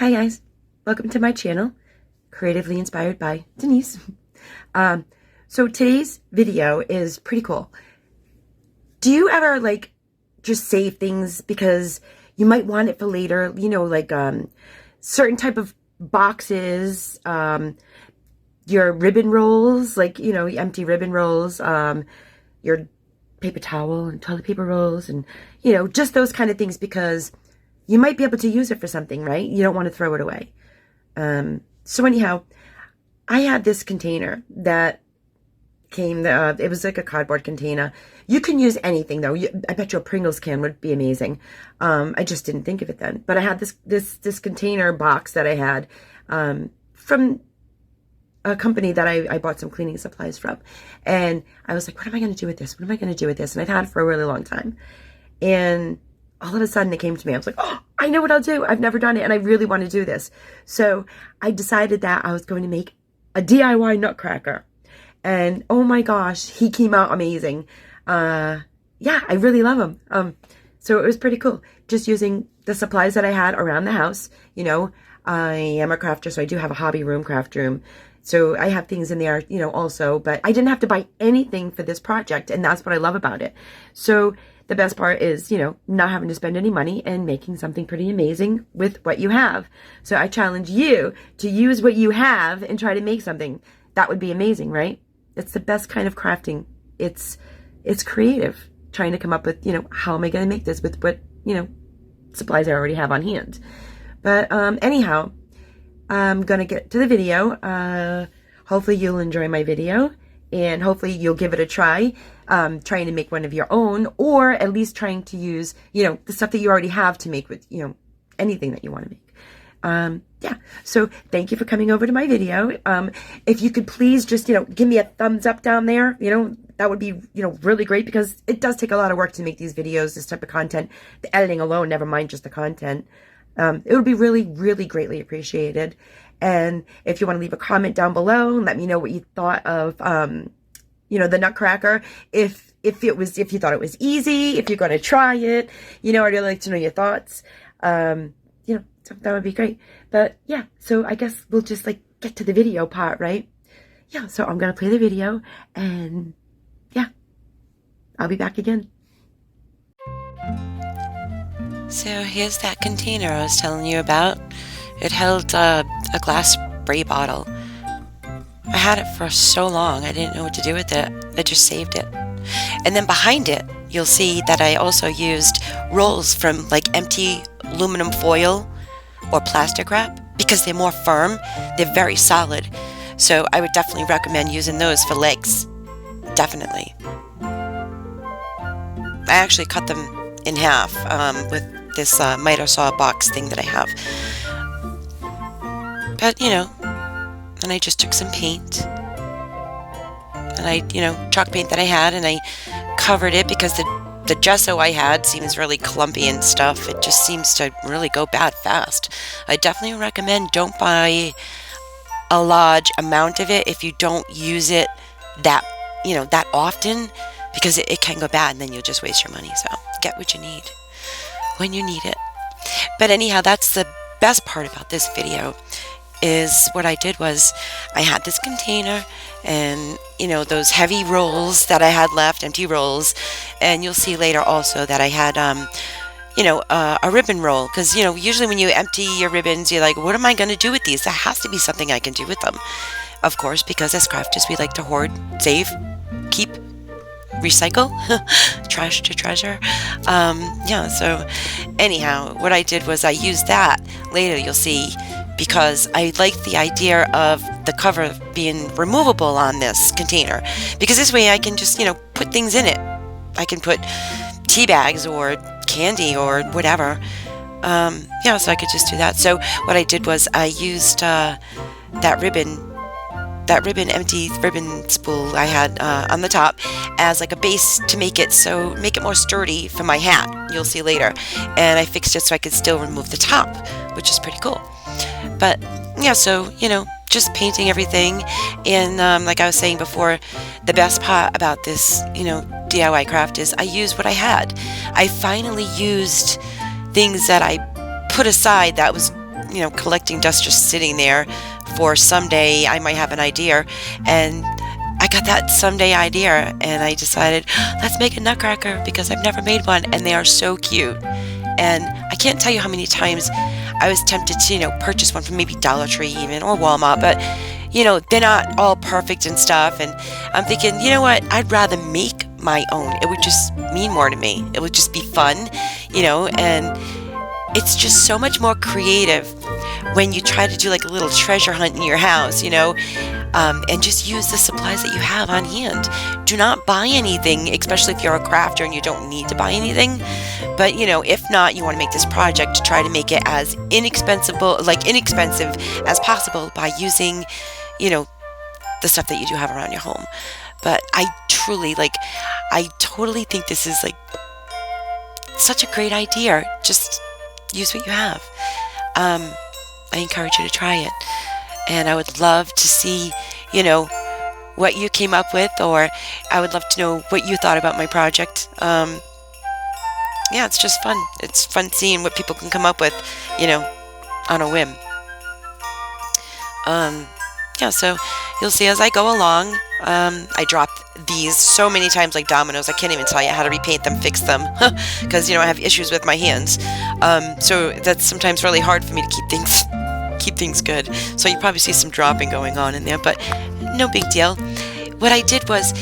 Hi guys, welcome to my channel, Creatively Inspired by Denise. So today's video is pretty cool. Do you ever just save things because you might want it for later? Certain type of boxes, your ribbon rolls, empty ribbon rolls, your paper towel and toilet paper rolls, and just those kind of things because you might be able to use it for something, right? You don't want to throw it away. So anyhow, I had this container that came, it was like a cardboard container. You can use anything though. I bet you a Pringles can would be amazing. I just didn't think of it then. But I had this container box that I had from a company that I bought some cleaning supplies from. And I was like, what am I going to do with this? What am I going to do with this? And I've had it for a really long time. And all of a sudden it came to me. I was like, oh, I know what I'll do. I've never done it and I really want to do this. So I decided that I was going to make a DIY nutcracker. And oh my gosh, he came out amazing. Yeah, I really love him. So it was pretty cool. Just using the supplies that I had around the house. I am a crafter, so I do have a hobby room, craft room. So I have things in there, also, but I didn't have to buy anything for this project. And that's what I love about it. So the best part is, not having to spend any money and making something pretty amazing with what you have. So I challenge you to use what you have and try to make something. That would be amazing, right? It's the best kind of crafting. It's creative, trying to come up with, how am I going to make this with what, supplies I already have on hand. But anyhow, I'm going to get to the video. Hopefully you'll enjoy my video. And hopefully you'll give it a try, trying to make one of your own, or at least trying to use, the stuff that you already have to make with, anything that you want to make. Yeah, so thank you for coming over to my video. If you could please just, give me a thumbs up down there, that would be, really great, because it does take a lot of work to make these videos, this type of content. The editing alone, never mind just the content. It would be really, really greatly appreciated. And if you want to leave a comment down below and let me know what you thought of, the nutcracker, if you thought it was easy, if you're going to try it, I'd really like to know your thoughts. So that would be great. But yeah, so I guess we'll just get to the video part, right? Yeah, so I'm going to play the video and yeah, I'll be back again. So here's that container I was telling you about. It held a glass spray bottle. I had it for so long, I didn't know what to do with it. I just saved it. And then behind it, you'll see that I also used rolls from empty aluminum foil or plastic wrap, because they're more firm, they're very solid. So I would definitely recommend using those for legs. Definitely. I actually cut them in half with this miter saw box thing that I have. But, and I just took some paint, and I, chalk paint that I had, and I covered it because the gesso I had seems really clumpy and stuff. It just seems to really go bad fast. I definitely recommend don't buy a large amount of it if you don't use it that often, because it can go bad and then you'll just waste your money. So get what you need when you need it. But anyhow, that's the best part about this video. Is what I did was I had this container and those heavy rolls that I had left, empty rolls, and you'll see later also that I had a ribbon roll, because usually when you empty your ribbons you're like, what am I going to do with these? There has to be something I can do with them, of course, because as crafters we like to hoard, save, keep, recycle, trash to treasure. Yeah, so anyhow, what I did was I used that later, you'll see, because I liked the idea of the cover being removable on this container, because this way I can just, put things in it. I can put tea bags or candy or whatever. Yeah, so I could just do that. So what I did was I used that empty ribbon spool I had on the top as a base to make it more sturdy for my hat. You'll see later. And I fixed it so I could still remove the top, which is pretty cool. But yeah, so just painting everything. And like I was saying before, the best part about this DIY craft is I used what I had. I finally used things that I put aside that was collecting dust just sitting there for someday I might have an idea. And I got that someday idea, and I decided, let's make a nutcracker because I've never made one, and they are so cute. And I can't tell you how many times I was tempted to, purchase one from maybe Dollar Tree even, or Walmart, but, they're not all perfect and stuff. And I'm thinking, you know what? I'd rather make my own. It would just mean more to me. It would just be fun, and it's just so much more creative when you try to do like a little treasure hunt in your house, and just use the supplies that you have on hand. Do not buy anything, especially if you're a crafter and you don't need to buy anything. But, if not, you want to make this project to try to make it as inexpensive as possible by using, the stuff that you do have around your home. But I totally think this is like such a great idea. Just use what you have. I encourage you to try it. And I would love to see, what you came up with, or I would love to know what you thought about my project. Yeah, it's just fun. It's fun seeing what people can come up with, on a whim. So you'll see as I go along. I dropped these so many times like dominoes. I can't even tell you how to repaint them, fix them, because I have issues with my hands. So that's sometimes really hard for me to keep things good. So you probably see some dropping going on in there, but no big deal. What I did was,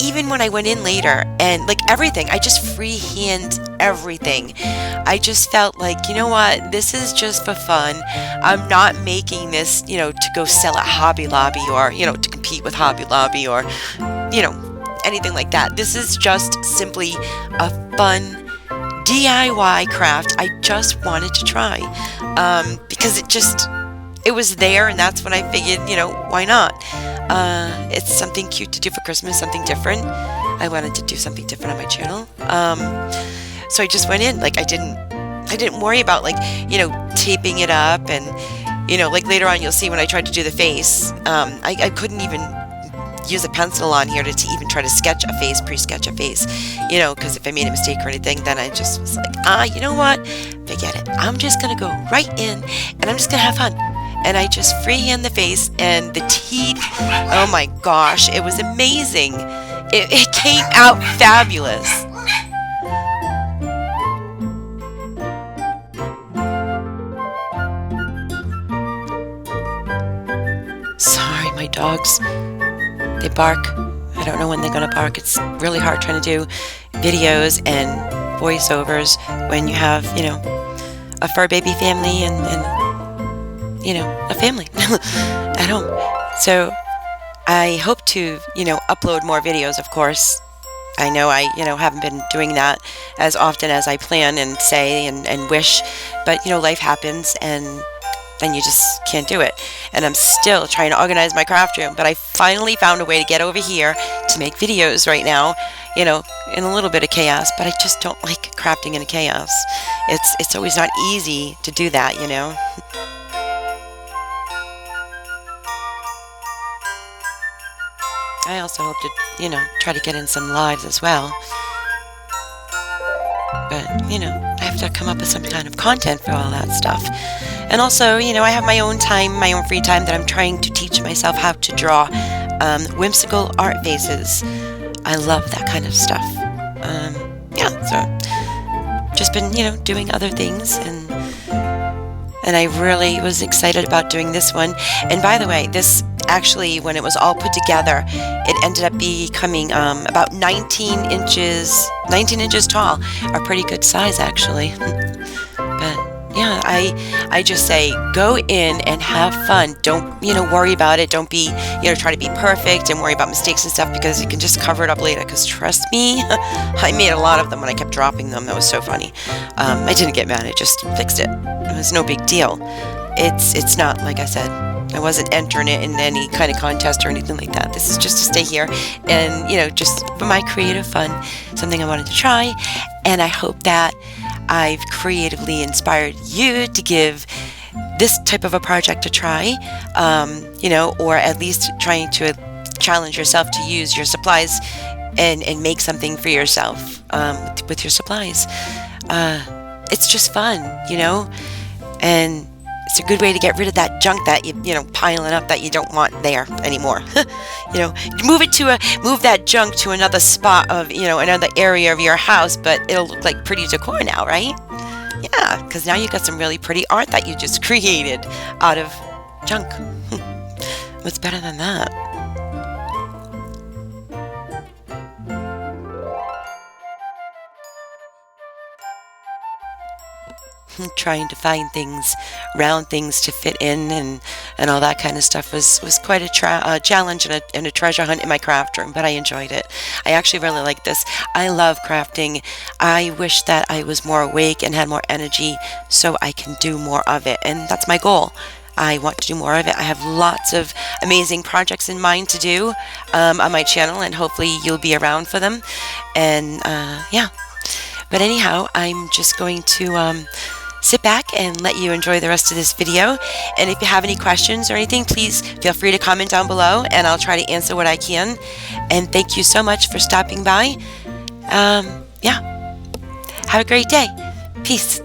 even when I went in later and like everything, I just freehand everything. I just felt like, you know what, this is just for fun. I'm not making this, to go sell at Hobby Lobby or, to compete with Hobby Lobby or, anything like that. This is just simply a fun DIY craft I just wanted to try, because it was there, and that's when I figured, why not? It's something cute to do for Christmas, something different. I wanted to do something different on my channel. So I just went in, like I didn't worry about like, taping it up, and, like later on you'll see when I tried to do the face, I couldn't even use a pencil on here to even try to pre-sketch a face, because if I made a mistake or anything, then I just was like, you know what, forget it. I'm just going to go right in, and I'm just going to have fun. And I just freehand the face and the teeth. Oh my gosh, it was amazing. It came out fabulous. Sorry, my dogs. They bark. I don't know when they're going to bark. It's really hard trying to do videos and voiceovers when you have, a fur baby family and a family at home. So I hope to, upload more videos, of course. I know I, haven't been doing that as often as I plan and say and wish, but, life happens, and then you just can't do it. And I'm still trying to organize my craft room, but I finally found a way to get over here to make videos right now, in a little bit of chaos, but I just don't like crafting in a chaos. It's always not easy to do that, I also hope to, try to get in some lives as well. But, I have to come up with some kind of content for all that stuff. And also, I have my own time, my own free time that I'm trying to teach myself how to draw whimsical art faces. I love that kind of stuff. So just been, doing other things, and I really was excited about doing this one. And by the way, this actually, when it was all put together, it ended up becoming about 19 inches tall. A pretty good size, actually. But yeah, I just say go in and have fun. Don't, worry about it. Don't be, try to be perfect and worry about mistakes and stuff, because you can just cover it up later. Because trust me, I made a lot of them when I kept dropping them. That was so funny. I didn't get mad. I just fixed it. It was no big deal. It's not, like I said, I wasn't entering it in any kind of contest or anything like that. This is just to stay here and, just for my creative fun, something I wanted to try. And I hope that I've creatively inspired you to give this type of a project a try, or at least trying to challenge yourself to use your supplies and make something for yourself with your supplies. It's just fun, and It's a good way to get rid of that junk that you know, piling up that you don't want there anymore. You know, move that junk to another spot of, you know, another area of your house, but it'll look like pretty decor now, right? Yeah, because now you got some really pretty art that you just created out of junk. What's better than that? Trying to find things, round things to fit in, and all that kind of stuff was quite a challenge and a treasure hunt in my craft room, but I enjoyed it. I actually really like this. I love crafting. I wish that I was more awake and had more energy so I can do more of it, and that's my goal. I want to do more of it. I have lots of amazing projects in mind to do on my channel, and hopefully you'll be around for them. And yeah. But anyhow, I'm just going to sit back and let you enjoy the rest of this video. And if you have any questions or anything, please feel free to comment down below, and I'll try to answer what I can. And thank you so much for stopping by. Yeah. Have a great day. Peace.